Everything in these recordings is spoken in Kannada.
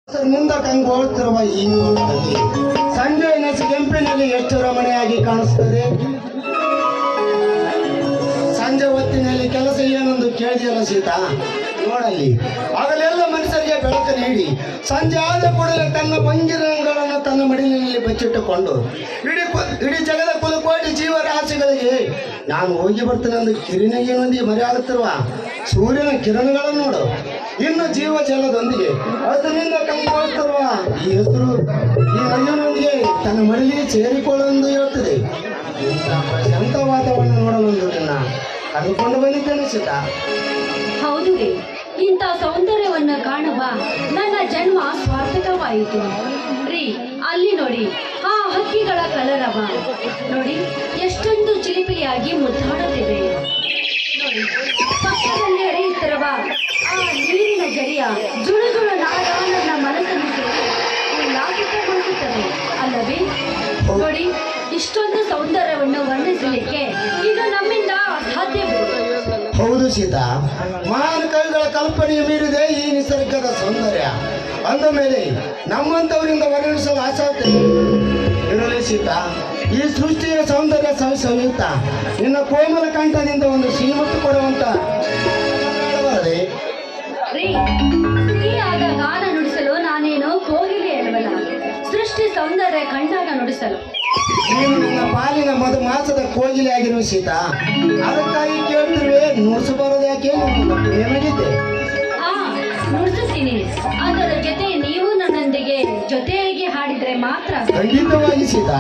ನಿಂದ ಕಂಗೊಳ್ತಿರುವ ಈ ನೋಟದಲ್ಲಿ ಸಂಜೆ ನಸು ಕೆಂಪಿನಲ್ಲಿ ಎಷ್ಟು ರಮಣೆಯಾಗಿ ಕಾಣಿಸ್ತದೆ. ಸಂಜೆ ಹೊತ್ತಿನಲ್ಲಿ ಕೆಲಸ ಏನೆಂದು ಕೇಳಿದೆಯಲ್ಲ ಸೀತಾ, ನೋಡಲ್ಲಿ ಆಗಲೆಲ್ಲ ಮನುಷ್ಯರಿಗೆ ಬೆಳಕು ನೀಡಿ ಸಂಜೆ ಆದ ಕೂಡಲೇ ತನ್ನ ಪಂಗಿರಗಳನ್ನು ತನ್ನ ಮಡಿಲಿನಲ್ಲಿ ಬಚ್ಚಿಟ್ಟುಕೊಂಡು ಇಡೀ ಜಗದ ಕುಲಕೋಟಿ ಜೀವರಾಶಿಗಳಿಗೆ ನಾನು ಹೋಗಿ ಬರ್ತೇನೆ ಎಂದು ಕಿರಿನಗಿನೊಂದಿಗೆ ಮರೆಯಾಗುತ್ತಿರುವ ಸೂರ್ಯನ ಕಿರಣಗಳನ್ನು ನೋಡು. ಇನ್ನು ಜೀವ ಜಲದೊಂದಿಗೆ ಅದರಿಂದ ಕಂಗೊಳ್ತಿರುವ ಈ ಹೆಸರು ಈ ನದಿಯೊಂದಿಗೆ ತನ್ನ ಮಡಿಲಿಗೆ ಸೇರಿಕೊಳ್ಳೆಂದು ಹೇಳುತ್ತದೆ. ಶಾಂತ ವಾತಾವರಣ ನೋಡಲೊಂದು ನಿನ್ನ ಕರೆದುಕೊಂಡು ಬಂದಿದ್ದೇನೆ ಸೀತಾ. ಹೌದು ರೀ, ಇಂಥ ಸೌಂದರ್ಯವನ್ನ ಕಾಣುವ ನನ್ನ ಜನ್ಮ ಸ್ವಾರ್ಥಕವಾಯಿತು ರೀ. ಅಲ್ಲಿ ನೋಡಿ ಆ ಹಕ್ಕಿಗಳ ಕಲರವ ನೋಡಿ, ಎಷ್ಟೊಂದು ಚಿಲಿಪಿಲಿಯಾಗಿ ಮುದ್ದಾಡುತ್ತಿದೆ ನೋಡಿ. ಪಕ್ಕದಲ್ಲಿ ಹರಿಯುತ್ತಿರುವ ಆ ನೀರಿನ ಜರಿಯ ಜುಳು ಜುಳು ನಾದ ನನ್ನ ಮನಸ್ಸನ್ನು ಸೇರಿ ಉಲ್ಲಾಸಿತಗೊಳಿಸುತ್ತದೆ ಅಲ್ಲವೇ? ನೋಡಿ, ಇಷ್ಟೊಂದು ಸೌಂದರ್ಯವನ್ನು ವರ್ಣಿಸಲಿಕ್ಕೆ ಇದು ನಮ್ಮಿಂದ ಸಾಧ್ಯವೇ? ಹೌದು ಸೀತಾ, ಮಹಾನ್ ಕವಿಗಳ ಕಲ್ಪನೆಯ ಮೀರಿದೆ ಈ ನಿಸರ್ಗದ ಸೌಂದರ್ಯ. ಅಂದ ಮೇಲೆ ನಮ್ಮಂಥವರಿಂದ ವರ್ಣಿಸಲು ಆಸಾಧ್ಯ ಇರಲಿ ಸೀತಾ. ಈ ಸೃಷ್ಟಿಯ ಸೌಂದರ್ಯ ಸವಿಯುತ್ತ ನಿನ್ನ ಕೋಮಲ ಕಂಠದಿಂದ ಒಂದು ಶ್ರೀಮತ್ತು ಕೊಡುವಂತ ಸ್ತ್ರೀಯಾದ ಗಾನ ನುಡಿಸಲು ನಾನೇನು ಕೋಗಿಲೆ ಅಲ್ವಲ್ಲ, ಸೃಷ್ಟಿ ಸೌಂದರ್ಯ ಕಂಡಾಗ ನುಡಿಸಲು ನೀನು ನಿನ್ನ ಪಾಲಿನ ಮಧು ಮಾಸದ ಕೋಗಿಲೆ ಆಗಿರುವ ಸೀತಾ. ಅದಕ್ಕಾಗಿ ಕೇಳ್ತಿರುವೆ, ನುಡಿಸಬಾರದು ಯಾಕೆ? ಏನಾಗಿದ್ದೆ? ಹಾ, ನುಡಿಸುತ್ತೀನಿ. ಅದರ ಜೊತೆ ನೀವು ನನ್ನೊಂದಿಗೆ ಜೊತೆಯಾಗಿ ಹಾಡಿದ್ರೆ ಮಾತ್ರ. ಖಂಡಿತವಾಗಿ ಸೀತಾ.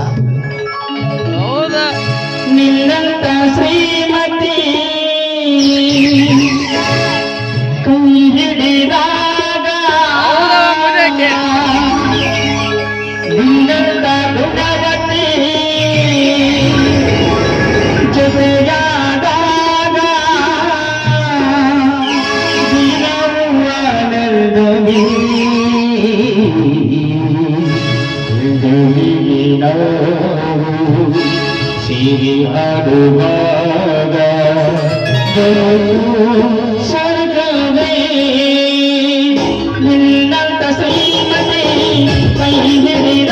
ನಿನ್ನಂತ ಶ್ರೀಮತಿ ಕೈ ಹಿಡಿದಾಗ ನಿನ್ನಂತ ಗುಣವತಿ ಜೊತೆಯಾದಾಗ ದಿನವೂ ಸಿರಿ ಹಾಡುವಾಗ ಸ್ವರ್ಗವೇ ನಿನ್ನಂತ ಶ್ರೀಮತಿ ಕೈ ಹಿಡಿದ